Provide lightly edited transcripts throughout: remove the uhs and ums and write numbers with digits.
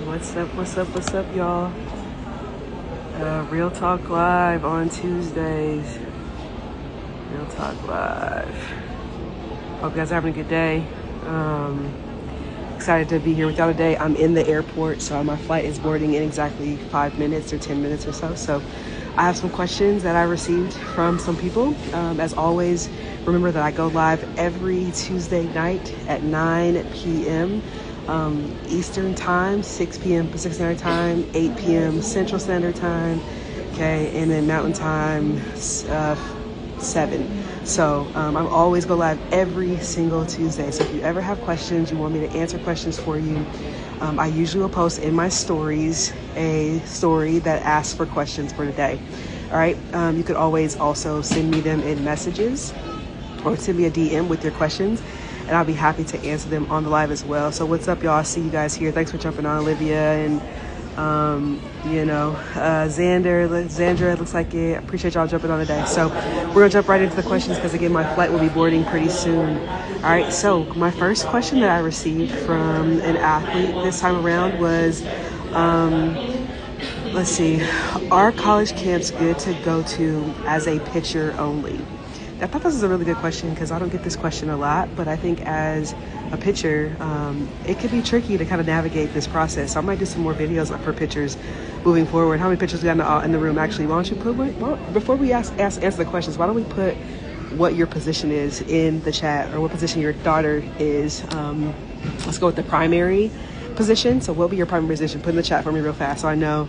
What's up, y'all? Real Talk Live on Tuesdays. Real Talk Live. Hope you guys are having a good day. Excited to be here with y'all today. I'm in the airport, so my flight is boarding in exactly 5 minutes or 10 minutes or so. So I have some questions that I received from some people. As always, remember that I go live every Tuesday night at 9 p.m. Eastern Time, 6 p.m. Pacific Standard Time, 8 p.m. Central Standard Time, okay, and then Mountain Time, 7. So I'm always go live every single Tuesday. So if you ever have questions, you want me to answer questions for you, I usually will post in my stories a story that asks for questions for today. All right. You could always also send me them in messages or send me a DM with your questions, and I'll be happy to answer them on the live as well. So what's up, y'all? I see you guys here. Thanks for jumping on, Olivia and Xander, looks like it. Appreciate y'all jumping on today. So we're gonna jump right into the questions because again, my flight will be boarding pretty soon. All right, so my first question that I received from an athlete this time around was, let's see, are college camps good to go to as a pitcher only? I thought this was a really good question because I don't get this question a lot, but I think as a pitcher, it could be tricky to kind of navigate this process. So I might do some more videos for pitchers moving forward. How many pitchers we got in the room? Actually, why don't you put, before we answer the questions, why don't we put what your position is in the chat, or what position your daughter is? Let's go with the primary position. So what will be your primary position? Put in the chat for me real fast so I know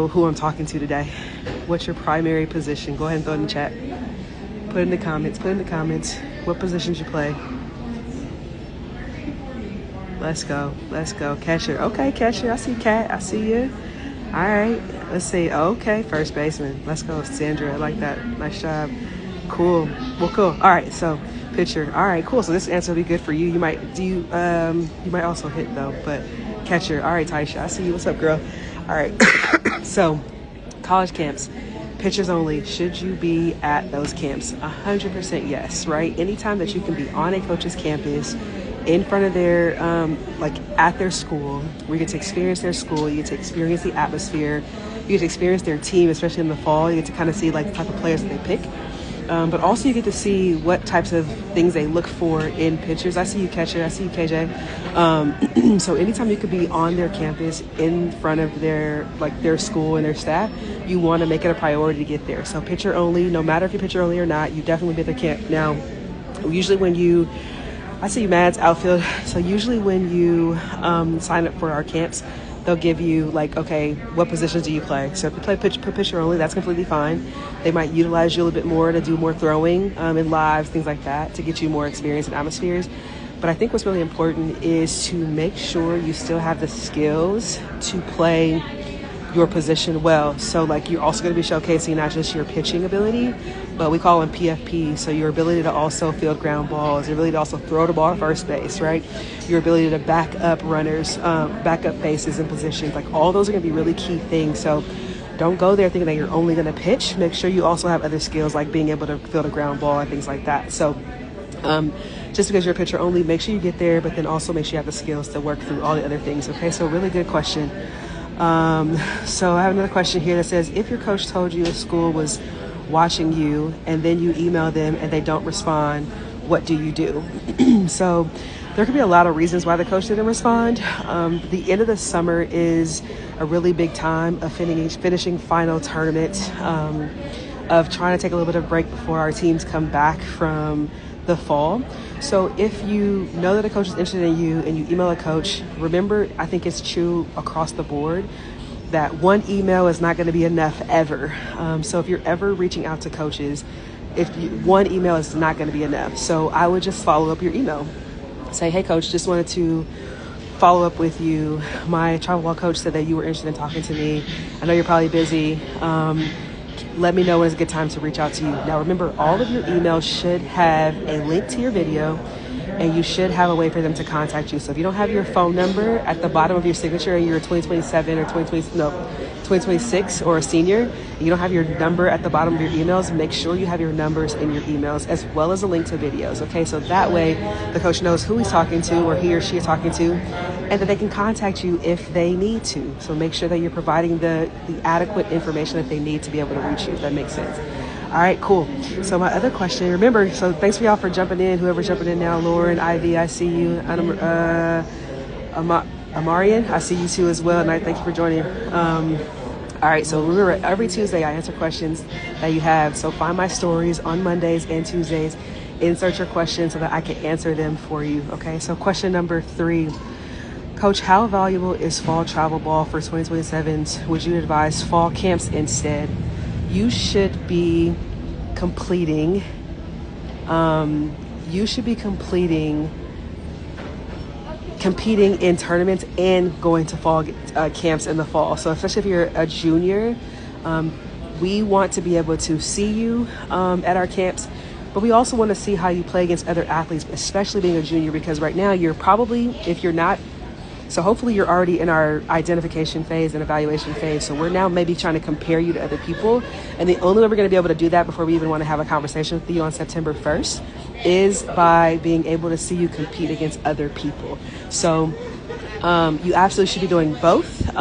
who I'm talking to today. What's your primary position? Go ahead and throw it in the chat. Put in the comments what positions you play. Let's go. Catcher. Okay, catcher. I see Cat. I see you. All right. Let's see. Okay, first baseman. Let's go, Sandra. I like that. Nice job. Cool. Well, cool. All right. So pitcher. All right. Cool. So this answer will be good for you. You might also hit though, but catcher. All right, Taisha. I see you. What's up, girl? All right. So college camps. Pitchers only, should you be at those camps? 100% yes, right? Anytime that you can be on a coach's campus, in front of their, at their school, where you get to experience their school, you get to experience the atmosphere, you get to experience their team, especially in the fall, you get to kind of see like the type of players that they pick. But also you get to see what types of things they look for in pitchers. I see you, catcher. I see you, KJ. So anytime you could be on their campus in front of their school and their staff, you want to make it a priority to get there. So pitcher only, no matter if you're pitcher only or not, you definitely be at their camp. Now, usually I see you, Mads, outfield. So usually when you sign up for our camps, they'll give you okay, what positions do you play? So if you play pitcher only, that's completely fine. They might utilize you a little bit more to do more throwing in lives, things like that, to get you more experience in atmospheres. But I think what's really important is to make sure you still have the skills to play your position well. So you're also going to be showcasing not just your pitching ability, but we call them PFP. So your ability to also field ground balls, your ability to also throw the ball at first base, right? Your ability to back up runners, back up bases and positions. All those are going to be really key things. So don't go there thinking that you're only going to pitch. Make sure you also have other skills like being able to field a ground ball and things like that. So just because you're a pitcher only, make sure you get there, but then also make sure you have the skills to work through all the other things. Okay, so really good question. So I have another question here that says, if your coach told you a school was watching you and then you email them and they don't respond, what do you do? So there could be a lot of reasons why the coach didn't respond. The end of the summer is a really big time of finishing final tournament, of trying to take a little bit of break before our teams come back from the fall. So if you know that a coach is interested in you and you email a coach, remember, I think it's true across the board that one email is not going to be enough ever. So if you're ever reaching out to coaches, one email is not going to be enough. So I would just follow up your email. Say, hey coach, just wanted to follow up with you. My travel ball coach said that you were interested in talking to me. I know you're probably busy. Let me know when it's a good time to reach out to you. Now remember, all of your emails should have a link to your video and you should have a way for them to contact you. So if you don't have your phone number at the bottom of your signature and you're 2027 or 2026 or a senior, and you don't have your number at the bottom of your emails, make sure you have your numbers in your emails as well as a link to videos, okay? So that way the coach knows who he's talking to or he or she is talking to, and that they can contact you if they need to. So make sure that you're providing the adequate information that they need to be able to reach you, if that makes sense. All right, cool. So my other question, remember, so thanks for y'all for jumping in, whoever's jumping in now, Lauren, Ivy, I see you, Amarian, I see you too as well, and I thank you for joining. All right, so remember, every Tuesday I answer questions that you have. So find my stories on Mondays and Tuesdays, insert your questions so that I can answer them for you, okay? So question number 3, Coach, how valuable is fall travel ball for 2027? Would you advise fall camps instead? You should be completing, competing in tournaments and going to fall camps in the fall. So especially if you're a junior, we want to be able to see you at our camps, but we also want to see how you play against other athletes, especially being a junior, because right now you're probably, if you're not, so hopefully you're already in our identification phase and evaluation phase. So we're now maybe trying to compare you to other people. And the only way we're going to be able to do that before we even want to have a conversation with you on September 1st is by being able to see you compete against other people. So you absolutely should be doing both.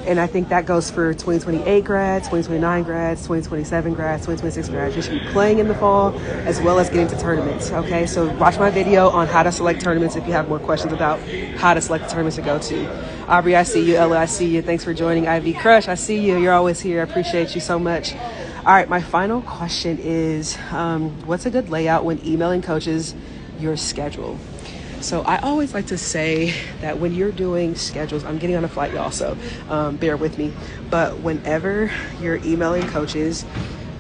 And I think that goes for 2028 grads, 2029 grads, 2027 grads, 2026 grads. You should be playing in the fall as well as getting to tournaments, okay? So watch my video on how to select tournaments if you have more questions about how to select tournaments to go to. Aubrey, I see you. Ella, I see you. Thanks for joining. Ivy Crush, I see you. You're always here. I appreciate you so much. All right, my final question is, what's a good layout when emailing coaches your schedule? So I always like to say that when you're doing schedules, I'm getting on a flight, y'all, so bear with me. But whenever you're emailing coaches,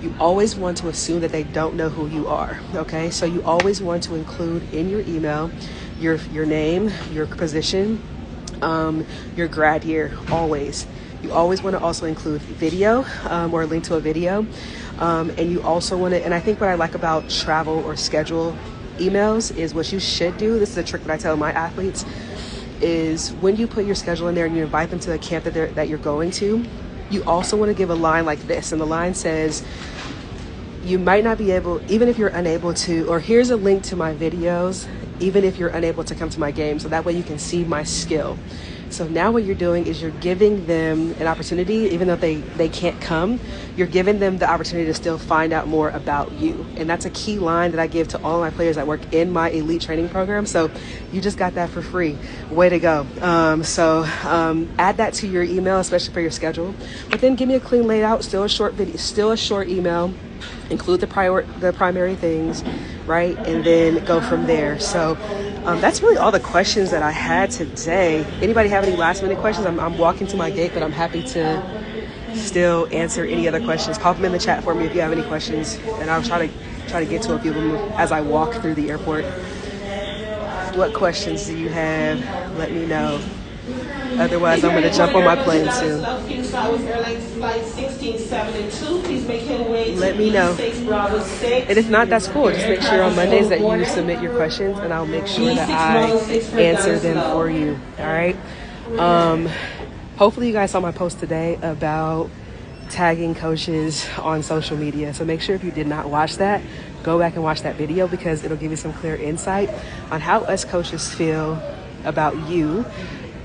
you always want to assume that they don't know who you are, okay? So you always want to include in your email your name, your position, your grad year, always. You always want to also include video or a link to a video. And you also want to, and I think what I like about travel or schedule emails is what you should do. This is a trick that I tell my athletes, is when you put your schedule in there and you invite them to a camp that you're going to, you also want to give a line like this. And the line says, you might not be able, even if you're unable to, or here's a link to my videos, even if you're unable to come to my game. So that way you can see my skill. So now what you're doing is you're giving them an opportunity, even though they can't come, you're giving them the opportunity to still find out more about you. And that's a key line that I give to all my players that work in my elite training program. So you just got that for free. Way to go. Add that to your email, especially for your schedule. But then give me a clean layout, still a short video, still a short email. Include the primary things, right? And then go from there. So that's really all the questions that I had today. Anybody have any last minute questions? I'm walking to my gate, but I'm happy to still answer any other questions. Pop them in the chat for me if you have any questions, and I'll try to get to a few of them as I walk through the airport. What questions do you have? Let me know. Otherwise, I'm going to jump on my plane soon. Let me know. And if not, that's cool. Just make sure on Mondays that you submit your questions, and I'll make sure that I answer them for you. All right. Hopefully, you guys saw my post today about tagging coaches on social media. So make sure if you did not watch that, go back and watch that video, because it'll give you some clear insight on how us coaches feel about you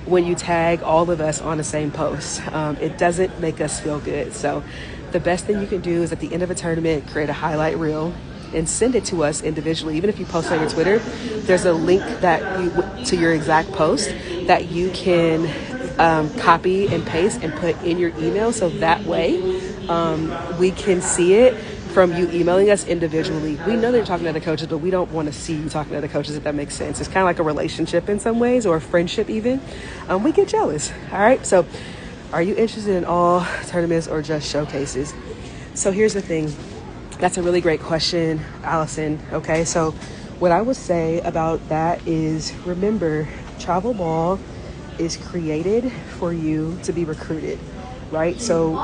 when you tag all of us on the same post. It doesn't make us feel good. So the best thing you can do is at the end of a tournament, create a highlight reel and send it to us individually. Even if you post on your Twitter, there's a link to your exact post that you can copy and paste and put in your email. So that way we can see it from you emailing us individually. We know that you're talking to other coaches, but we don't want to see you talking to other coaches, if that makes sense. It's kind of like a relationship in some ways, or a friendship even. We get jealous. All right. So are you interested in all tournaments or just showcases? So here's the thing. That's a really great question, Allison. Okay. So what I would say about that is, remember, travel ball is created for you to be recruited. Right? So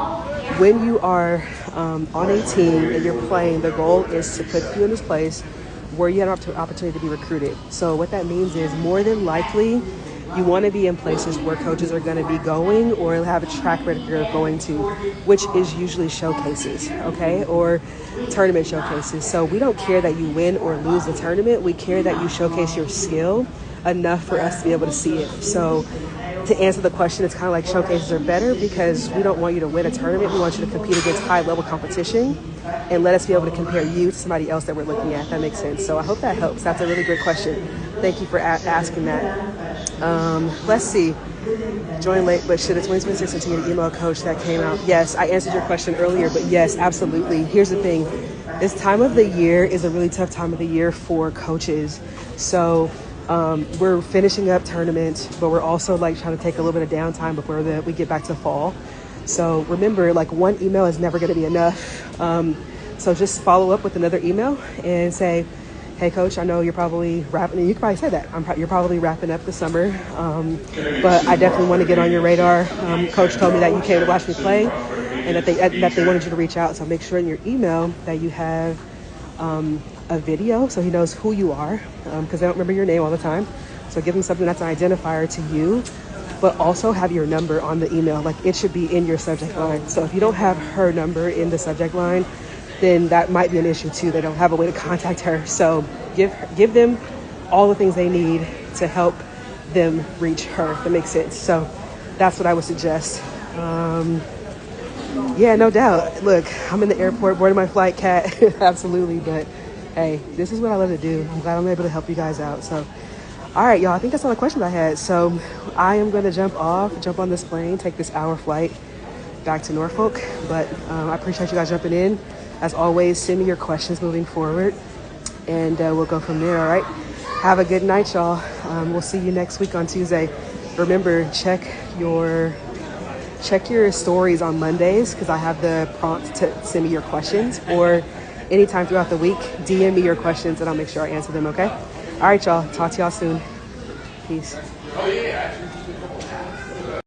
when you are on a team and you're playing, the goal is to put you in this place where you have an opportunity to be recruited. So what that means is more than likely you want to be in places where coaches are going to be going or have a track record of going to, which is usually showcases, okay, or tournament showcases. So we don't care that you win or lose the tournament. We care that you showcase your skill enough for us to be able to see it. So to answer the question, it's kind of like showcases are better because we don't want you to win a tournament. We want you to compete against high-level competition and let us be able to compare you to somebody else that we're looking at. That makes sense. So I hope that helps. That's a really great question. Thank you for asking that. Let's see. Join late, but should a 2026 continue to email coach that came out? Yes, I answered your question earlier, but yes, absolutely. Here's the thing. This time of the year is a really tough time of the year for coaches. So we're finishing up tournament, but we're also like trying to take a little bit of downtime before we get back to fall. So remember, like one email is never going to be enough. So just follow up with another email and say, hey coach, I know you're probably wrapping, you can probably say that, you're probably wrapping up the summer, but I definitely want to get on your radar. Coach told me that you came to watch me play and that they wanted you to reach out. So make sure in your email that you have a video so he knows who you are, because they don't remember your name all the time. So give them something that's an identifier to you, but also have your number on the email. Like it should be in your subject line. So if you don't have her number in the subject line, then that might be an issue too. They don't have a way to contact her. So give them all the things they need to help them reach her. That makes sense. So that's what I would suggest. Yeah, no doubt. Look, I'm in the airport boarding my flight, Kat. Absolutely. But hey, this is what I love to do. I'm glad I'm able to help you guys out. So, all right, y'all, I think that's all the questions I had. So I am going to jump on this plane, take this hour flight back to Norfolk. But I appreciate you guys jumping in. As always, send me your questions moving forward, and we'll go from there, all right? Have a good night, y'all. We'll see you next week on Tuesday. Remember, check your stories on Mondays because I have the prompt to send me your questions, or anytime throughout the week, DM me your questions, and I'll make sure I answer them, okay? All right, y'all. Talk to y'all soon. Peace. Oh, yeah.